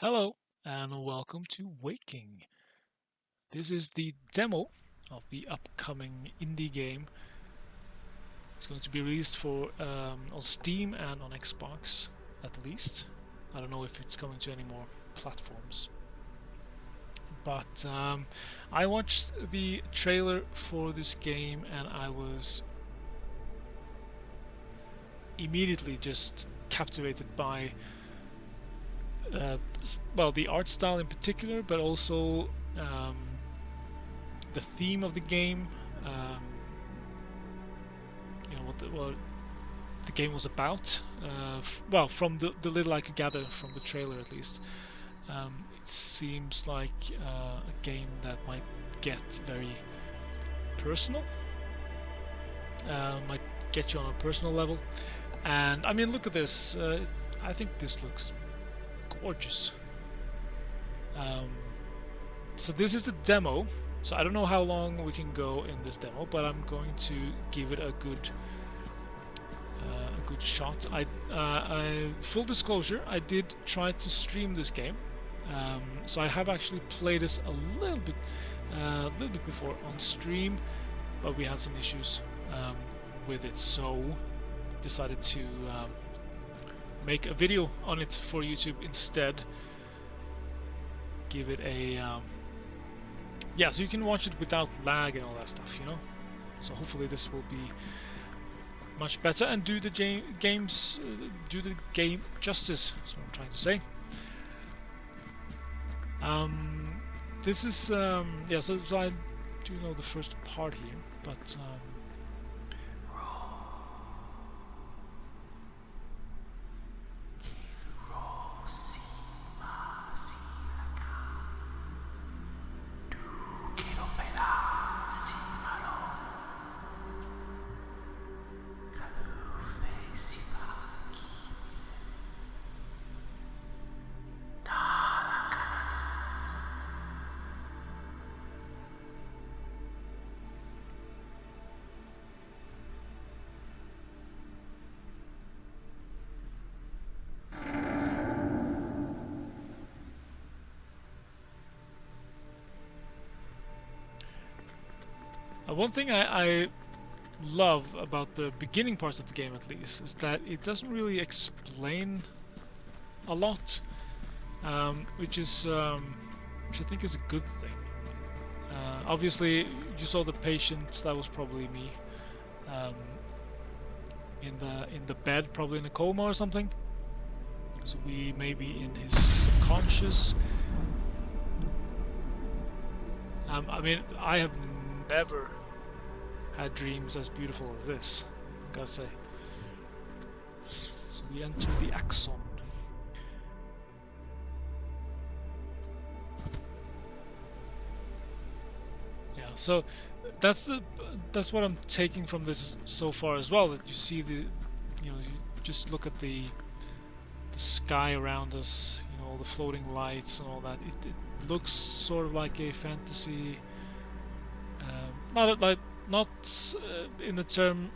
Hello and welcome to Waking. This is the demo of the upcoming indie game. It's going to be released for on Steam and on Xbox, at least. I don't know if it's coming to any more platforms. But I watched the trailer for this game and I was immediately just captivated by the art style in particular, but also um, the theme of the game. Um, what the game was about. From the little I could gather from the trailer, at least, it seems like a game that might get very personal. Might get you on a personal level. And I mean, look at this. I think this looks gorgeous. Um, so this is the demo. So I don't know how long we can go in this demo, but I'm going to give it a good shot. Full disclosure, I did try to stream this game, so I have actually played this a little bit before on stream, but we had some issues with it, so decided to make a video on it for YouTube instead. Give it a so you can watch it without lag and all that stuff, you know. So hopefully this will be much better and do the game justice. That's what I'm trying to say. This is so I do know the first part here, but one thing I love about the beginning parts of the game, at least, is that it doesn't really explain a lot, which I think is a good thing. Obviously, you saw the patient. That was probably me, in the bed, probably in a coma or something. So we may be in his subconscious. I mean, I have never had dreams as beautiful as this, I gotta say. So we enter the axon. Yeah, so that's what I'm taking from this so far as well. That you see you just look at the sky around us, all the floating lights and all that. It looks sort of like a fantasy. Not in the term,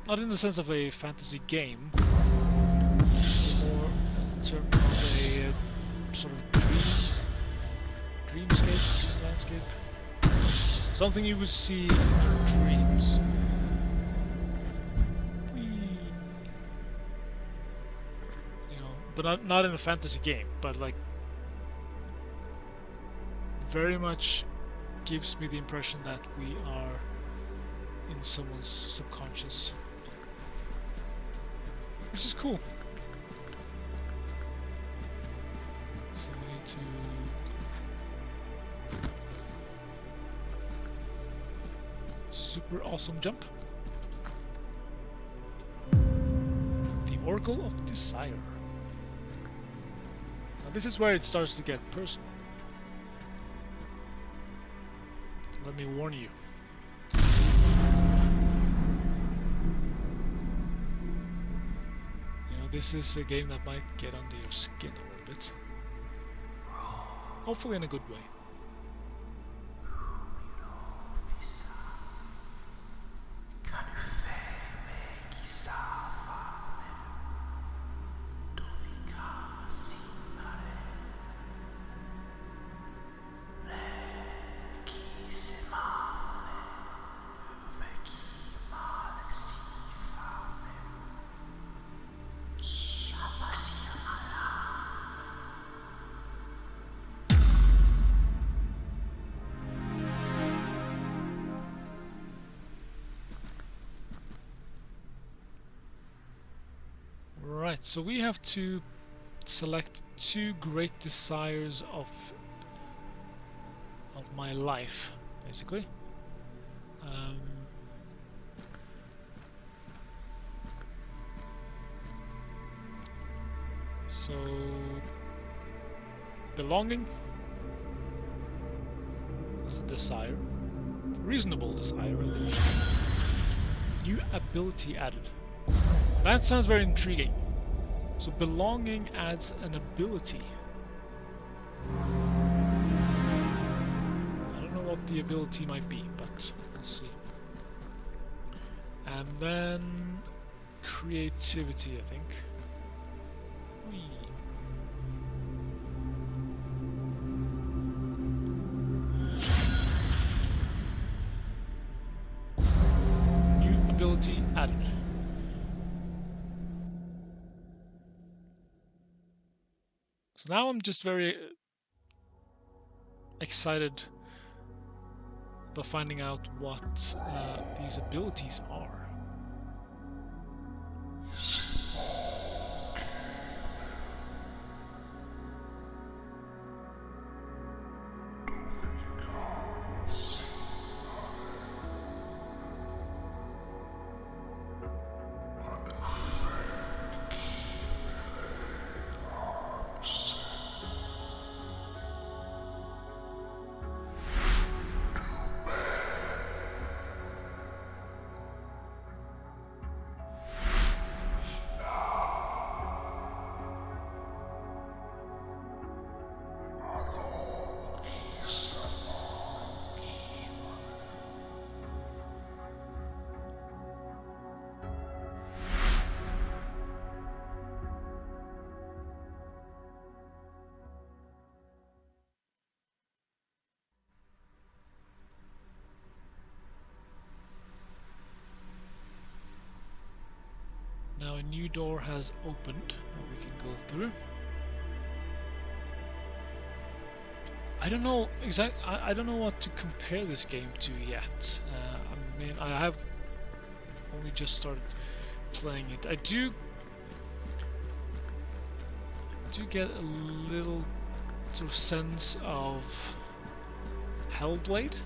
not in the sense of a fantasy game, more in terms of a sort of dreamscape, landscape, something you would see in your dreams. But not in a fantasy game, but like very much gives me the impression that we are in someone's subconscious, which is cool. So we need to super awesome jump. The Oracle of Desire. Now this is where it starts to get personal. Let me warn you. This is a game that might get under your skin a little bit. Hopefully in a good way. Right, so we have to select 2 great desires of my life, basically. So belonging, that's a desire, reasonable desire, I think. New ability added. That sounds very intriguing. So belonging adds an ability. I don't know what the ability might be, but we'll see. And then creativity, I think. Whee. New ability added. So now I'm just very excited about finding out what these abilities are. Now a new door has opened that we can go through. I don't know I don't know what to compare this game to yet. I mean, I have only just started playing it. I do get a little sort of sense of Hellblade,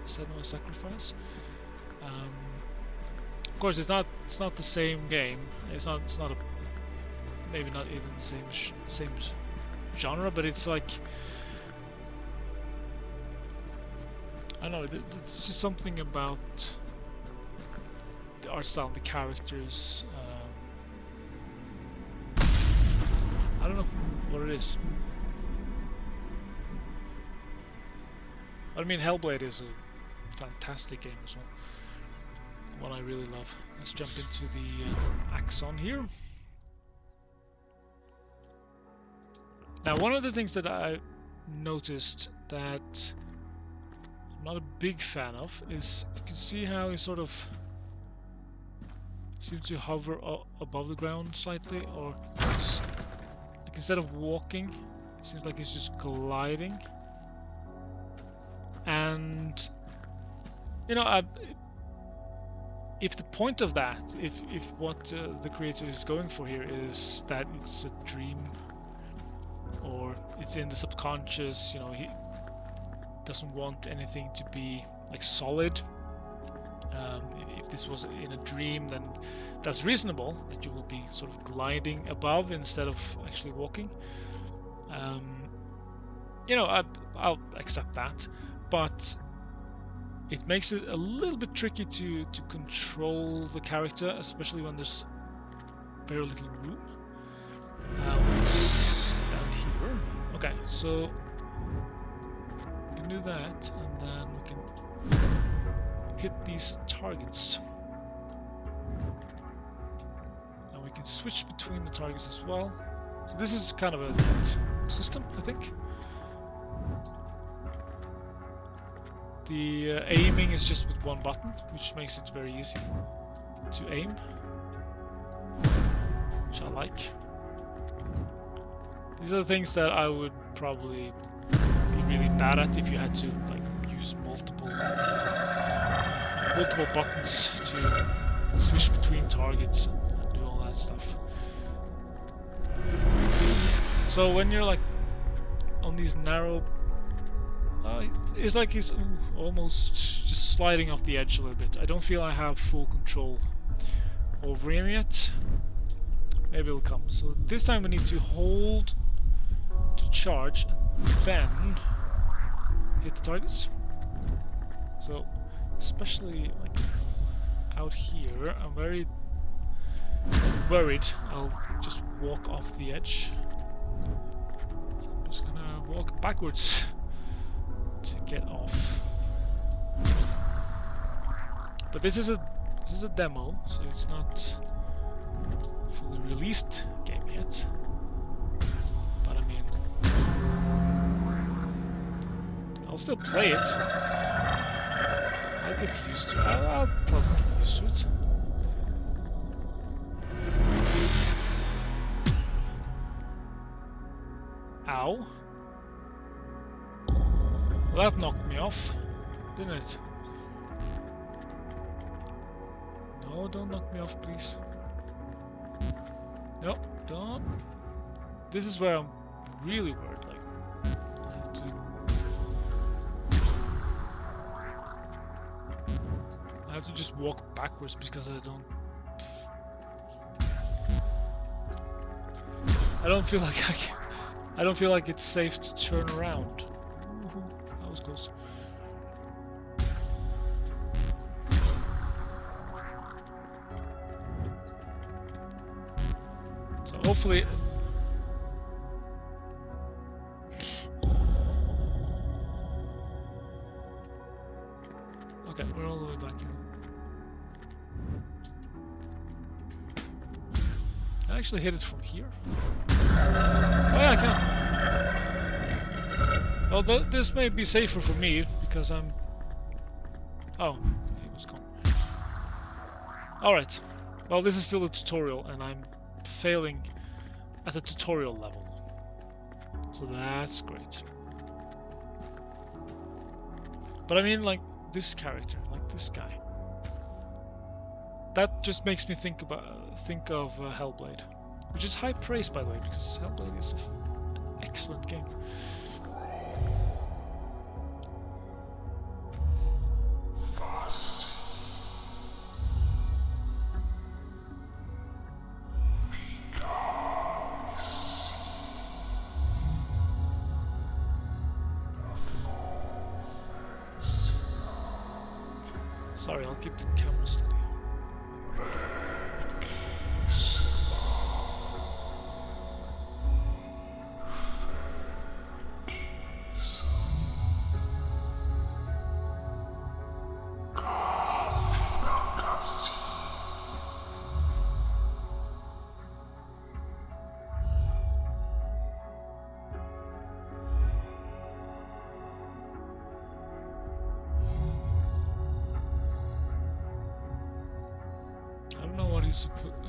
Senua Sacrifice. Of course, it's not the same game. It's not a, maybe not even the same genre, but it's like, I don't know. It's just something about the art style, the characters. I don't know what it is. I mean, Hellblade is a fantastic game as well. One I really love. Let's jump into the Axon here. Now, one of the things that I noticed that I'm not a big fan of is you can see how he sort of seems to hover above the ground slightly, or just, like, instead of walking, it seems like he's just gliding. And you know, if the point of that, if what the creator is going for here is that it's a dream, or it's in the subconscious, you know, he doesn't want anything to be like solid. If this was in a dream, then that's reasonable, that you will be sort of gliding above instead of actually walking. You know, I'll accept that, but it makes it a little bit tricky to control the character, especially when there's very little room. Down here. Okay, so we can do that, and then we can hit these targets. And we can switch between the targets as well. So this is kind of a neat system, I think. The aiming is just with one button, which makes it very easy to aim, which I like. These are the things that I would probably be really bad at if you had to like use multiple buttons to switch between targets and do all that stuff. So when you're like on these narrow, it's like he's almost just sliding off the edge a little bit. I don't feel I have full control over him yet. Maybe it'll come. So this time we need to hold to charge and then hit the targets. So especially like out here, I'm very worried I'll just walk off the edge. So I'm just gonna walk backwards to get off. But this is a demo, so it's not fully released game yet. But I mean, I'll still play it. I'll get used to it. I'll probably get used to it. Ow. Well, that knocked me off, didn't it? No, don't knock me off, please. No, don't. This is where I'm really worried. Like, I have to just walk backwards because I don't feel like I don't feel like it's safe to turn around. Ooh, that was close. So hopefully. Okay, we're all the way back here. I actually hit it from here. Oh yeah, I can. Well, this may be safer for me because I'm. Oh, he was gone. Alright. Well, this is still a tutorial and I'm failing at the tutorial level. So that's great. But I mean, like, this character, like this guy. That just makes me think of Hellblade, which is high praise, by the way, because Hellblade is an excellent game. Sorry, I'll keep the camera steady.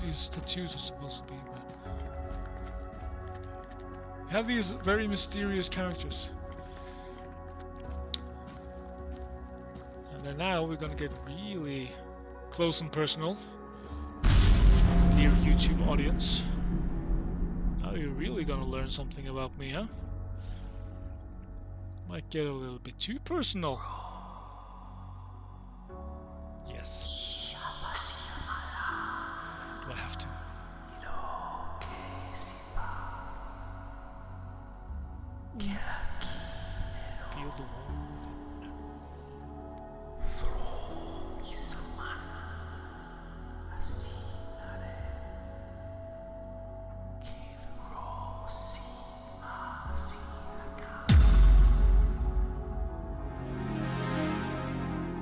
His tattoos are supposed to be, but you have these very mysterious characters. And then now we're gonna get really close and personal. Dear YouTube audience. Now you're really gonna learn something about me, huh? Might get a little bit too personal. Yes. I have to. Feel the warmth within.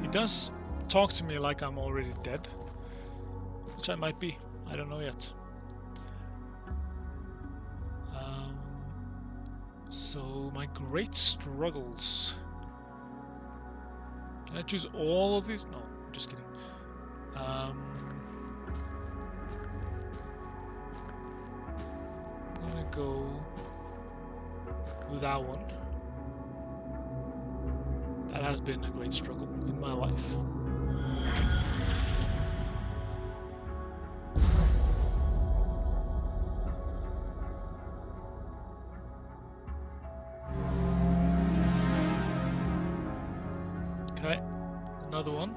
He does talk to me like I'm already dead, which I might be. I don't know yet. So my great struggles. Can I choose all of these? No, I'm just kidding. I'm gonna go with that one. That has been a great struggle in my life. Okay, another one.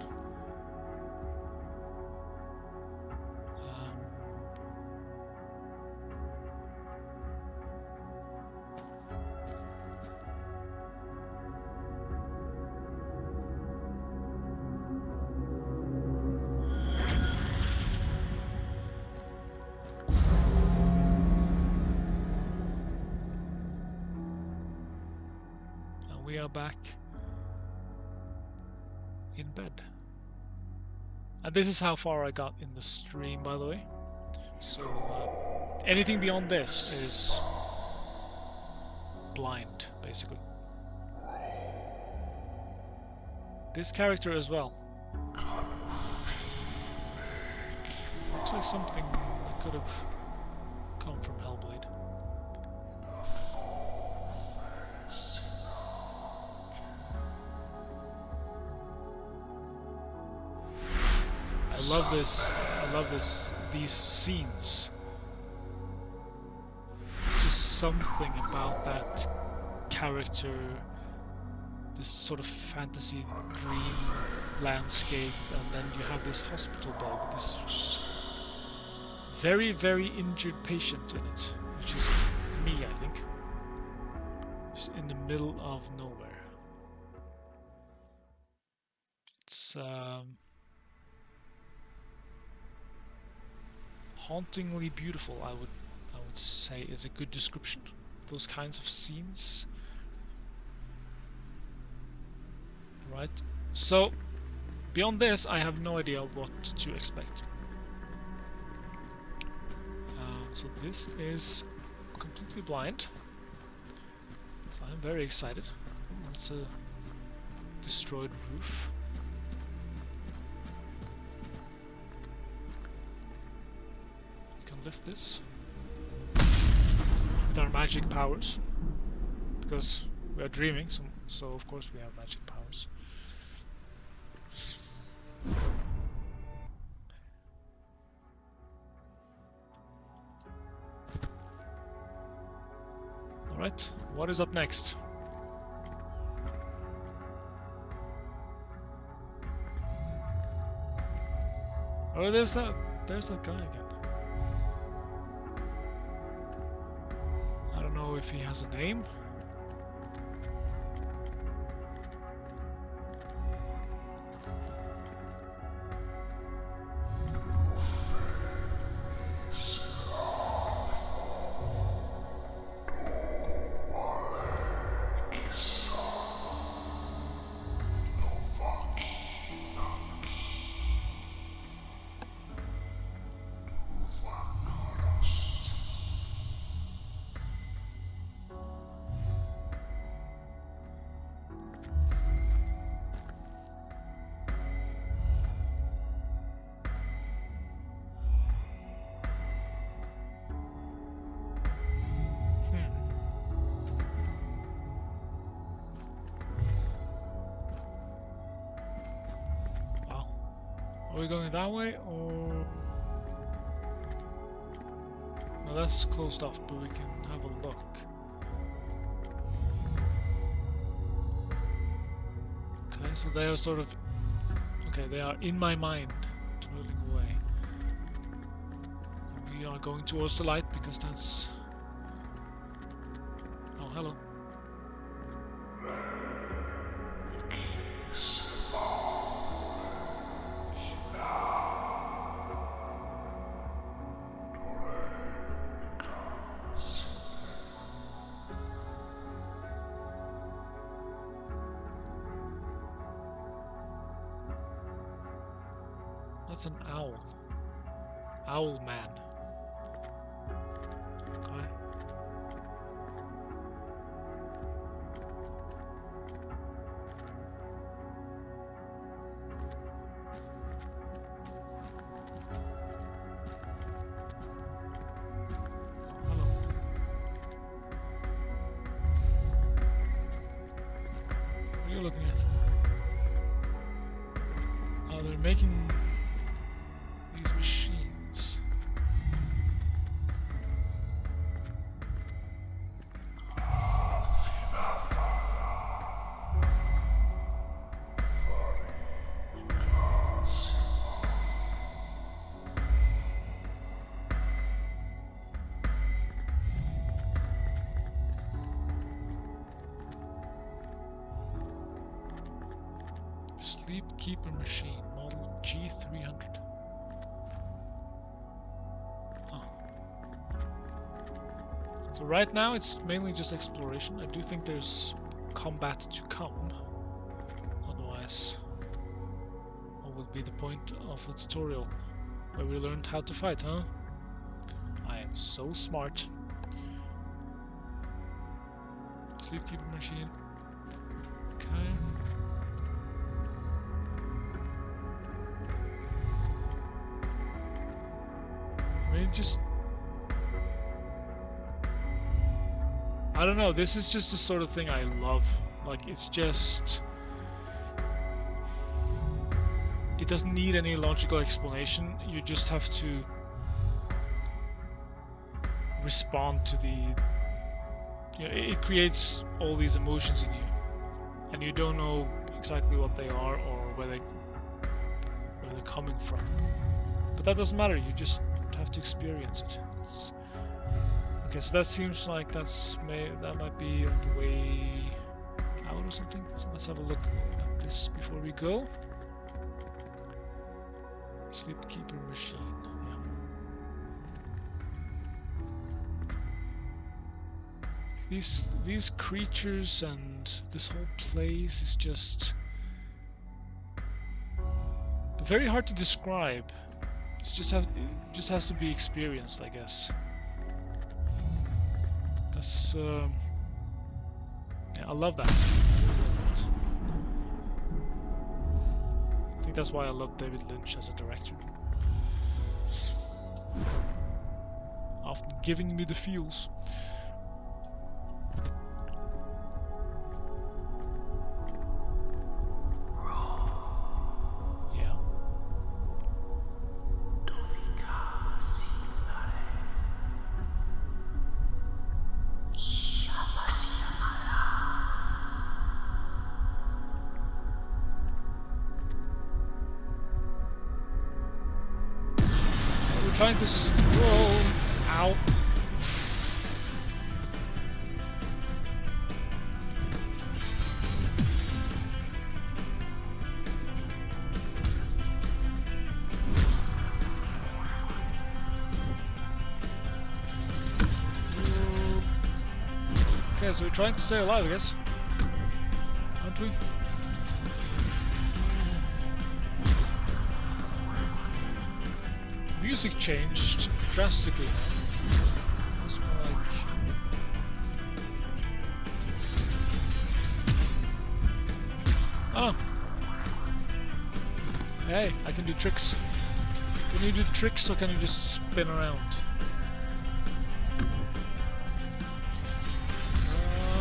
And we are back in bed. And this is how far I got in the stream, by the way. So anything beyond this is blind, basically. This character as well. Looks like something that could have come from Hellblade. I love this. I love these scenes. It's just something about that character, this sort of fantasy dream landscape, and then you have this hospital bed with this very, very injured patient in it, which is me, I think. Just in the middle of nowhere. It's hauntingly beautiful, I would say, is a good description of those kinds of scenes. Right, so beyond this I have no idea what to expect. So this is completely blind, so I'm very excited. That's a destroyed roof. We can lift this with our magic powers, because we are dreaming, so of course we have magic powers. Alright, what is up next? Oh, there's that guy again. I don't know if he has a name. Are we going that way, or... No, that's closed off, but we can have a look. Okay, so they are sort of... Okay, they are in my mind, twirling away. We are going towards the light, because that's... Oh, hello. That's an owl. Owl man. Okay. Hello. What are you looking at? Oh, they're making these machines. Sleep Keeper machine, model G300. Oh. So right now it's mainly just exploration. I do think there's combat to come. Otherwise, what would be the point of the tutorial? Where we learned how to fight, huh? I am so smart. Sleep Keeper machine. Okay. Maybe just... I don't know, this is just the sort of thing I love. Like, it's just... It doesn't need any logical explanation. You just have to respond to the... You know, it creates all these emotions in you. And you don't know exactly what they are or where they're coming from. But that doesn't matter, you just have to experience it. Okay, so that seems like that might be on the way out or something. So let's have a look at this before we go. Sleep Keeper machine. Yeah. These creatures and this whole place is just very hard to describe. It just has to be experienced, I guess. That's yeah, I love that. I think that's why I love David Lynch as a director. Often giving me the feels. Trying to scroll. Ow. Okay, so we're trying to stay alive, I guess. Aren't we? Music changed drastically now. It's more like... Oh! Hey, I can do tricks. Can you do tricks or can you just spin around?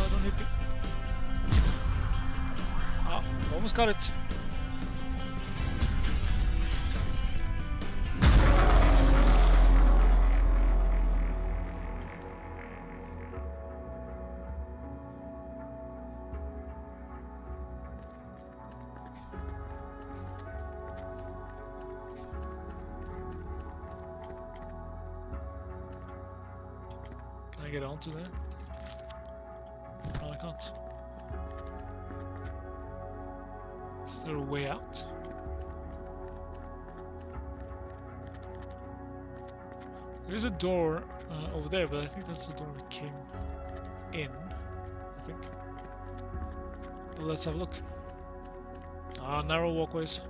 Don't hit me. Ah, almost got it. Can I get onto there? No, I can't. Is there a way out? There is a door over there, but I think that's the door we came in, I think. But let's have a look. Ah, narrow walkways.